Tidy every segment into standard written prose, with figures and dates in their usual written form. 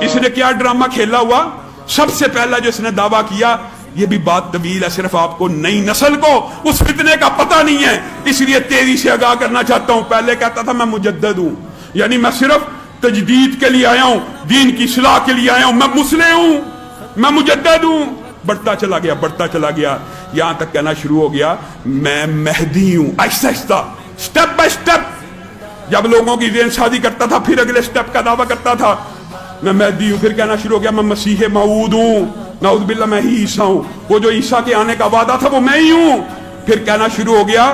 इसने क्या ड्रामा खेला हुआ? सबसे पहला जो इसने दावा किया, ये भी बात तवील है, सिर्फ आपको नई नस्ल को उस फितने का पता नहीं है, इसलिए तेजी से आगाह करना चाहता हूं। पहले कहता था मैं मुजद्दिद हूं, यानी मैं सिर्फ तजदीद के लिए आया हूं, दीन की इस्लाह के लिए आया हूं, मैं मुस्लिम हूं, मैं मुजद्दिद हूं। बढ़ता चला गया, यहां तक कहना शुरू हो गया मैं मेहदी हूं। Aahista Aahista, step by step, जब लोगों की जेन शादी करता था फिर अगले स्टेप का दावा करता था मैं मेहदी हूं। फिर कहना शुरू हो गया मैं मसीह मऊद हूं, नाउज़ बिल्लाह मैं ही ईसा हूं, वो जो ईसा के आने का वादा था वो मैं ही हूं। फिर कहना शुरू हो गया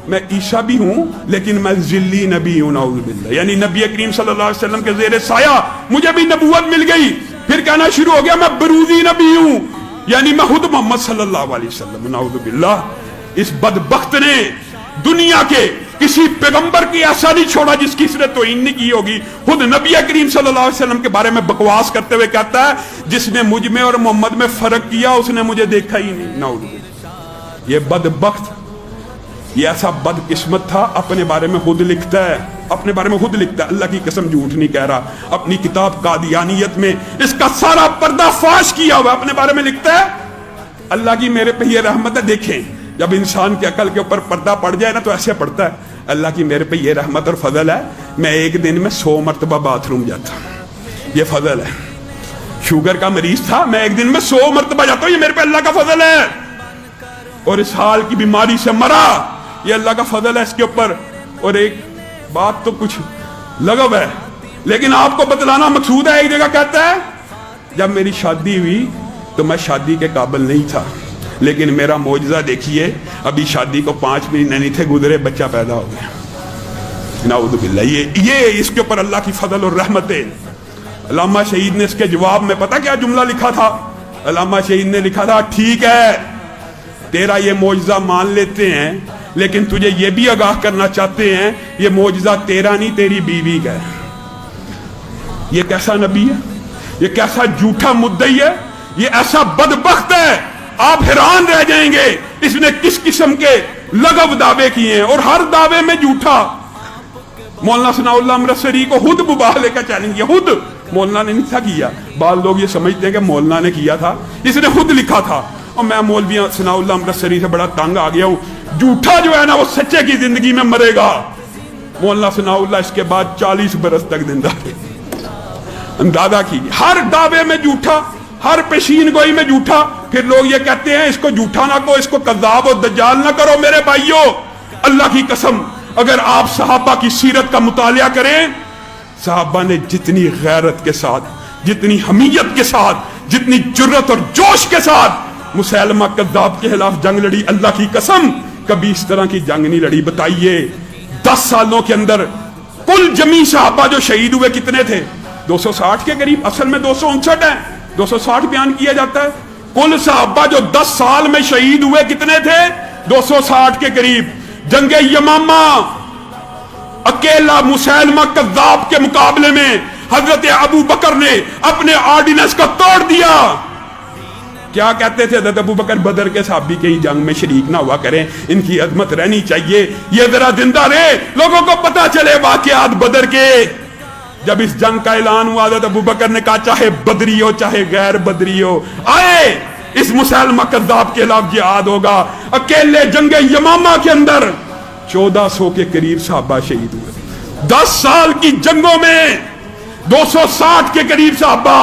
मैं ईसा भी हूं लेकिन मैं जिल्ली नबी हूं, नाउज़ बिल्लाह, यानी नबी करीम सल्लल्लाहु अलैहि वसल्लम के ज़ेरे साया मुझे भी नबूवत मिल गई। फिर कहना शुरू हो गया मैं बरूजी नबी हूं, यानी मैं खुद मोहम्मद सल्लल्लाहु अलैहि वसल्लम, नाउज़ बिल्लाह। इस बदबख्त ने दुनिया के किसी पैगंबर की ऐसा नहीं छोड़ा जिसकी इसने तौहीन नहीं की होगी। खुद नबी करीम सल्लल्लाहु अलैहि वसल्लम के बारे में बकवास करते हुए कहता है जिसने मुझ में और मोहम्मद में फर्क किया उसने मुझे देखा ही नहीं, नाउज़ बिल्लाह। ये बदबख्त, ये ऐसा बदकिस्मत था, अपने बारे में खुद लिखता है, अपने बारे में खुद लिखता है, अल्लाह की कसम झूठ नहीं कह रहा। अपनी किताब कादियानियत में इसका सारा पर्दाफाश किया हुआ, अपने बारे में लिखता है अल्लाह की मेरे पे ये रहमत है। देखें जब इंसान के अकल के ऊपर पर्दा पड़ जाए ना तो ऐसे पड़ता है अल्लाह की मेरे पे ये रहमत और फजल है, मैं एक दिन में 100 मरतबा बाथरूम जाता हूं, ये फजल है। शुगर का मरीज था, मैं एक दिन में 100 मरतबा जाता हूं, ये मेरे पे अल्लाह का फजल है। और इस हाल की बीमारी से मरा, ये अल्लाह का फजल है इसके ऊपर। और एक बात तो कुछ लगव है लेकिन आपको बतलाना मकसूद है। एक जगह कहता है जब मेरी शादी हुई तो मैं शादी के काबिल नहीं था, लेकिन मेरा मौजज़ा देखिए, अभी शादी को 5 महीने नहीं थे गुजरे, बच्चा पैदा हो गया, नाउज़ बिल्लाह। ये इसके ऊपर अल्लाह की फजल और रहमत है। अल्लामा शहीद ने इसके जवाब में पता क्या जुमला लिखा था? अल्लामा शहीद ने लिखा था ठीक है तेरा ये मौजज़ा मान लेते हैं, लेकिन तुझे ये भी आगाह करना चाहते हैं ये मौजज़ा तेरा नहीं तेरी बीवी का है। ये कैसा नबी है, ये कैसा झूठा मुद्दई है, ये ऐसा बदबख्त है, आप हैरान रह जाएंगे इसने किस किस्म के लगव दावे किए हैं, और हर दावे में झूठा। मौलाना सनाउल्लाह अमृतसरी को खुद मुबाहले का चैलेंज किया, खुद मौलाना ने नहीं था किया, बाल लोग ये समझते हैं कि मौलाना ने किया था, इसने खुद लिखा था। और मैं मौलवी सनाउल्लाह अमृतसरी से बड़ा तंग आ गया हूं, झूठा जो है ना वो सच्चे की जिंदगी में मरेगा। मौलाना सनाउल्लाह इसके बाद 40 बरस तक जिंदा थे। अंदाजा कीजिए, हर दावे में झूठा, हर पेशीन गोई में झूठा। फिर लोग ये कहते हैं इसको झूठा ना कहो, इसको कज़्ज़ाब और दज्जाल ना करो। मेरे भाइयों अल्लाह की कसम, अगर आप सहाबा की सीरत का मुतालिया करें, सहाबा ने जितनी गैरत के साथ, जितनी हमीयत के साथ, जितनी जुर्रत और जोश के साथ मुसैलमा कज़्ज़ाब के खिलाफ जंग लड़ी, अल्लाह की कसम कभी इस तरह की जंग नहीं लड़ी। बताइए 10 सालों के अंदर कुल जमी सहाबा जो शहीद हुए कितने थे? 260 के करीब, असल में 259 है, 260 बयान किया जाता है। कुल सहाबा जो 10 साल में शहीद हुए कितने थे? 260 के करीब। जंगे यमामा अकेला मुसैलमा कज़्ज़ाब के मुकाबले में हजरत अबू बकर ने अपने ऑर्डिनेंस को तोड़ दिया। क्या कहते थे हजरत अबू बकर? बदर के सहाबी के ही जंग में शरीक ना हुआ करें, इनकी अजमत रहनी चाहिए, ये जरा जिंदा रहे, लोगों को पता चले वाकयात बदर के। जब इस जंग का ऐलान हुआ हजरत अबू बकर ने कहा चाहे बदरी हो चाहे गैर बदरी हो, आए इस मुसैलमा कज़्ज़ाब के खिलाफ जिहाद होगा। अकेले जंगे यमामा के अंदर 1400 के करीब सहाबा शहीद हुए। 10 साल की जंगों में 260 के करीब सहाबा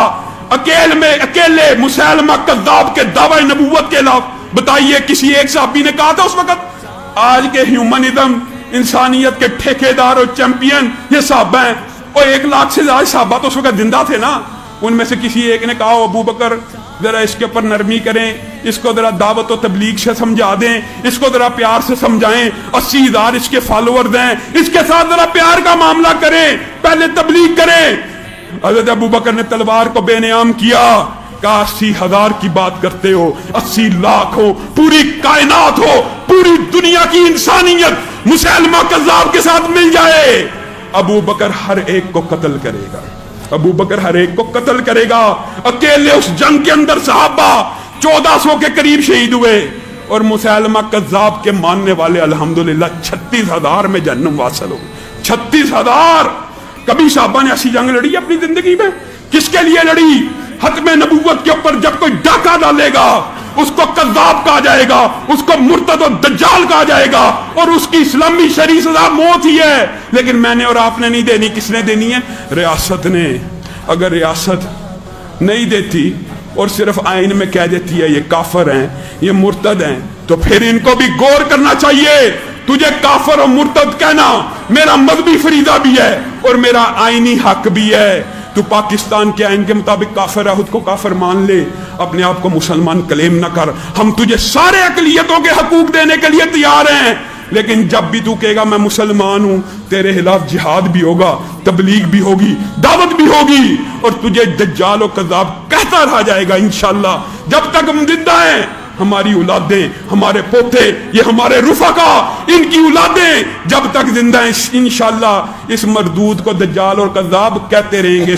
अकेले मुसैलमा कज़्ज़ाब के दावा नबूवत के खिलाफ। बताइए किसी एक सहाबी ने कहा था उस वक्त? आज के ह्यूमनिज्म, इंसानियत के ठेकेदार और चैंपियन ये सहाबा हैं। और 1 लाख से ज्यादा सहाबा तो उस वक्त जिंदा थे ना। उनमें से किसी एक ने कहा अबू बकर जरा इसके ऊपर नरमी करें, इसको जरा दावत और तबलीग से समझा दें, इसको जरा प्यार से समझाएं, 80,000 इसके फॉलोअर दें, इसके साथ जरा प्यार का मामला करें, पहले तबलीग करें। हज़रत अबू बकर ने तलवार को बेनियाम किया, कहा 80,000 की बात करते हो, 80 लाख हो, पूरी कायनात हो, पूरी दुनिया की इंसानियत मुसैलमा कज़्ज़ाब के साथ मिल जाए, अबू बकर हर एक को कत्ल करेगा, अबू बकर हर एक को कत्ल करेगा। अकेले उस जंग के अंदर सहाबा 1400 के करीब शहीद हुए और मुसैलमा कज़्ज़ाब के मानने वाले अल्हम्दुलिल्लाह 36,000 में जन्नत वासल हो। 36,000। कभी सहाबा ने ऐसी जंग लड़ी अपनी जिंदगी में? کس کے لیے لڑی؟ ختم نبوت کے اوپر جب کوئی ڈاکہ ڈالے گا اس کو کذاب کہا جائے گا، اس کو مرتد و دجال کہا جائے گا، اور اس کی اسلامی شرعی سزا موت ہی ہے۔ لیکن میں نے اور آپ نے نہیں دینی، کس نے دینی ہے؟ ریاست نے۔ اگر ریاست نہیں دیتی اور صرف آئین میں کہہ دیتی ہے یہ کافر ہیں، یہ مرتد ہیں، تو پھر ان کو بھی غور کرنا چاہیے۔ تجھے کافر اور مرتد کہنا میرا مذہبی فریضہ بھی ہے اور میرا آئینی حق بھی ہے۔ تو پاکستان کے آئین کے مطابق کافر ہے، خود کو کافر مان لے، اپنے آپ کو مسلمان کلیم نہ کر۔ ہم تجھے سارے اقلیتوں کے حقوق دینے کے لیے تیار ہیں، لیکن جب بھی تو کہے گا میں مسلمان ہوں، تیرے خلاف جہاد بھی ہوگا، تبلیغ بھی ہوگی، دعوت بھی ہوگی، اور تجھے دجال و کذاب کہتا رہا جائے گا انشاءاللہ جب تک ہم زندہ ہیں۔ ہماری اولادیں، ہمارے پوتے، یہ ہمارے رفقا، ان کی اولادیں جب تک زندہ ہیں انشاءاللہ اس مردود کو دجال اور کذاب کہتے رہیں گے۔